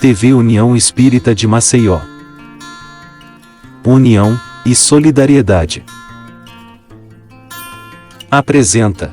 TV União Espírita de Maceió. União e Solidariedade. Apresenta.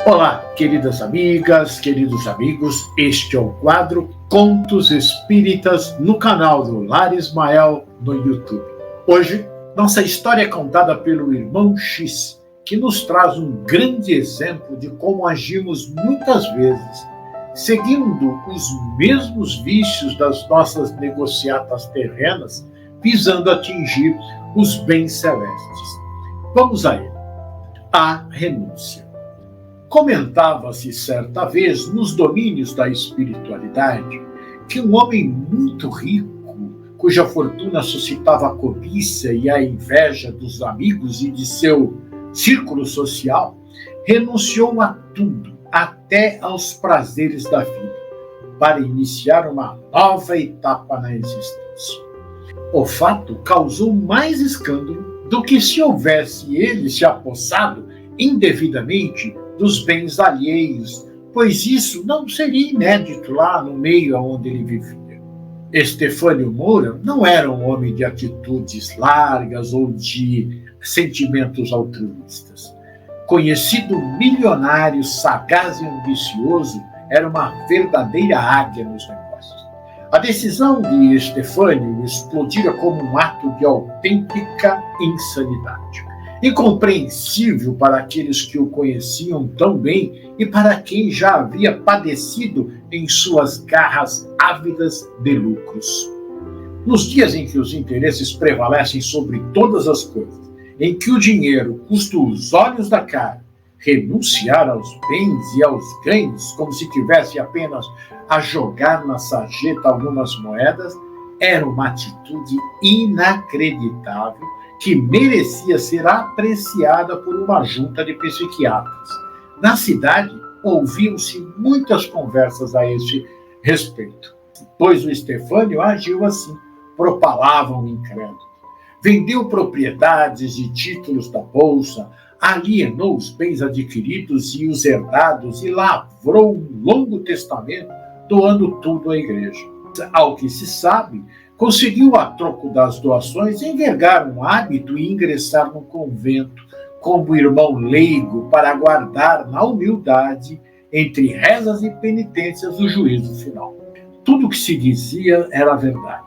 Olá, queridas amigas, queridos amigos, este é o quadro Contos Espíritas no canal do Lar Ismael no YouTube. Hoje, nossa história é contada pelo irmão X, que nos traz um grande exemplo de como agimos muitas vezes, seguindo os mesmos vícios das nossas negociatas terrenas, visando atingir os bens celestes. Vamos a ele. A renúncia. Comentava-se certa vez, nos domínios da espiritualidade, que um homem muito rico, cuja fortuna suscitava a cobiça e a inveja dos amigos e de seu círculo social, renunciou a tudo, até aos prazeres da vida, para iniciar uma nova etapa na existência. O fato causou mais escândalo do que se houvesse ele se apossado indevidamente dos bens alheios, pois isso não seria inédito lá no meio onde ele vivia. Estefânio Moura não era um homem de atitudes largas ou de sentimentos altruístas. Conhecido milionário, sagaz e ambicioso, era uma verdadeira águia nos negócios. A decisão de Estefânio explodira como um ato de autêntica insanidade. Incompreensível para aqueles que o conheciam tão bem e para quem já havia padecido em suas garras ávidas de lucros. Nos dias em que os interesses prevalecem sobre todas as coisas, em que o dinheiro custa os olhos da cara, renunciar aos bens e aos ganhos como se tivesse apenas a jogar na sarjeta algumas moedas, era uma atitude inacreditável que merecia ser apreciada por uma junta de psiquiatras. Na cidade, ouviam-se muitas conversas a este respeito, pois o Estefânio agiu assim, propalavam incrédulos. Vendeu propriedades e títulos da bolsa, alienou os bens adquiridos e os herdados e lavrou um longo testamento, doando tudo à igreja. Ao que se sabe, conseguiu, a troco das doações, envergar um hábito e ingressar no convento como irmão leigo para aguardar na humildade, entre rezas e penitências, o juízo final. Tudo o que se dizia era verdade.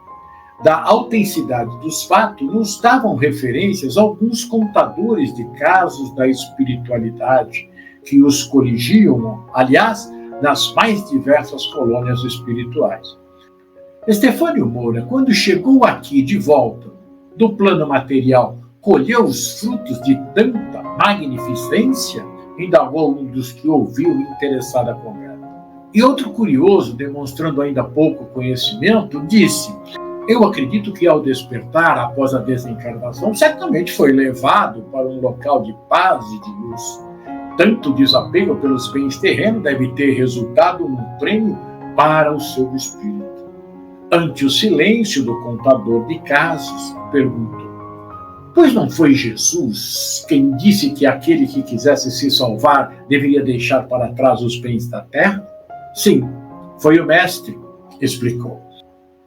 Da autenticidade dos fatos nos davam referências alguns contadores de casos da espiritualidade que os coligiam, aliás, nas mais diversas colônias espirituais. Estefânio Moura, quando chegou aqui de volta do plano material, colheu os frutos de tanta magnificência? Indagou um dos que ouviu interessada a conversa. E outro curioso, demonstrando ainda pouco conhecimento, disse: eu acredito que ao despertar após a desencarnação, certamente foi levado para um local de paz e de luz. Tanto desapego pelos bens terrenos deve ter resultado um prêmio para o seu espírito. Ante o silêncio do contador de casos, perguntou: pois não foi Jesus quem disse que aquele que quisesse se salvar deveria deixar para trás os bens da terra? Sim, foi o mestre, explicou.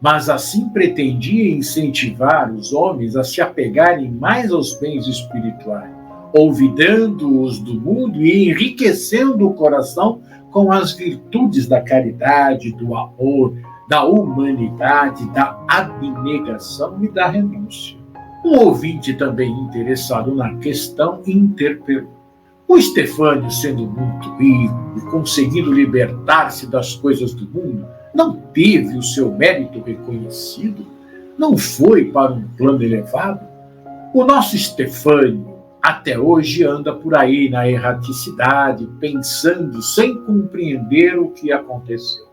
Mas assim pretendia incentivar os homens a se apegarem mais aos bens espirituais, olvidando-os do mundo e enriquecendo o coração com as virtudes da caridade, do amor, da humanidade, da abnegação e da renúncia. Um ouvinte também interessado na questão interpelou: o Estefânio, sendo muito rico e conseguindo libertar-se das coisas do mundo, não teve o seu mérito reconhecido? Não foi para um plano elevado? O nosso Estefânio até hoje anda por aí na erraticidade, pensando sem compreender o que aconteceu.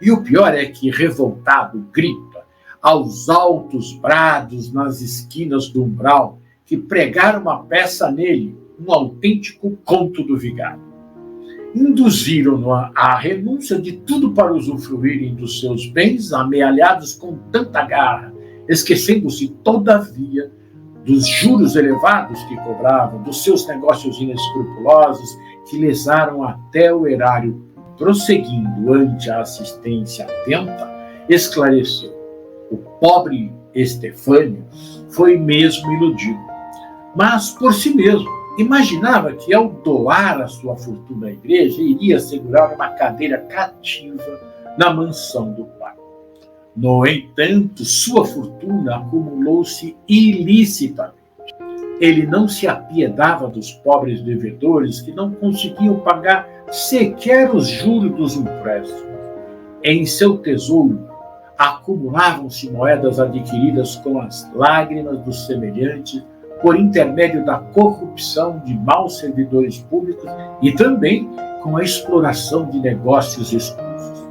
E o pior é que, revoltado, grita, aos altos brados nas esquinas do umbral, que pregaram uma peça nele, um autêntico conto do vigário. Induziram-no à renúncia de tudo para usufruírem dos seus bens, amealhados com tanta garra, esquecendo-se, todavia, dos juros elevados que cobravam, dos seus negócios inescrupulosos que lesaram até o erário. Prosseguindo ante a assistência atenta, esclareceu: o pobre Estefânio foi mesmo iludido, mas por si mesmo. Imaginava que, ao doar a sua fortuna à igreja, iria assegurar uma cadeira cativa na mansão do pai. No entanto, sua fortuna acumulou-se ilicitamente. Ele não se apiedava dos pobres devedores que não conseguiam pagar sequer os juros dos empréstimos. Em seu tesouro acumulavam-se moedas adquiridas com as lágrimas dos semelhantes, por intermédio da corrupção de maus servidores públicos e também com a exploração de negócios escusos.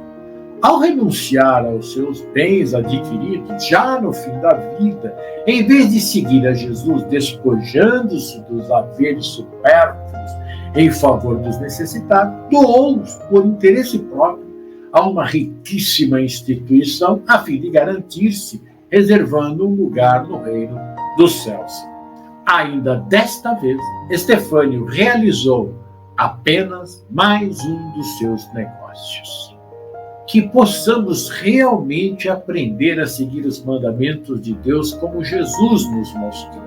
Ao renunciar aos seus bens adquiridos, já no fim da vida, em vez de seguir a Jesus despojando-se dos haveres supérfluos em favor dos necessitados, doou-os por interesse próprio a uma riquíssima instituição, a fim de garantir-se reservando um lugar no reino dos céus. Ainda desta vez, Estefânio realizou apenas mais um dos seus negócios. Que possamos realmente aprender a seguir os mandamentos de Deus como Jesus nos mostrou,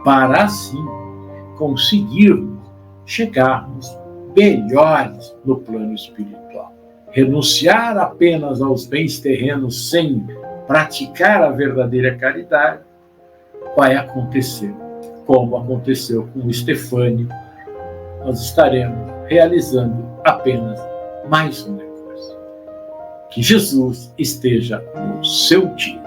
para assim conseguirmos chegarmos melhores no plano espiritual. Renunciar apenas aos bens terrenos sem praticar a verdadeira caridade vai acontecer, como aconteceu com Estefânio. Nós estaremos realizando apenas mais um negócio. Que Jesus esteja no seu dia.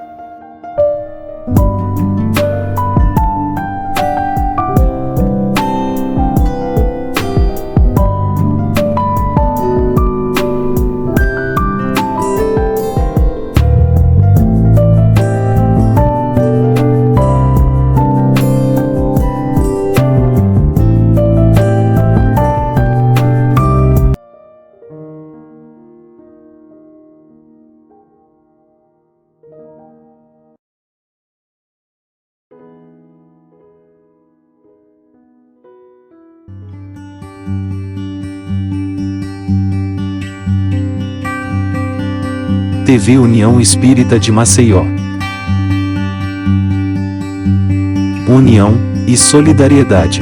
TV União Espírita de Maceió. União e solidariedade.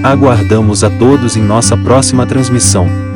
Aguardamos a todos em nossa próxima transmissão.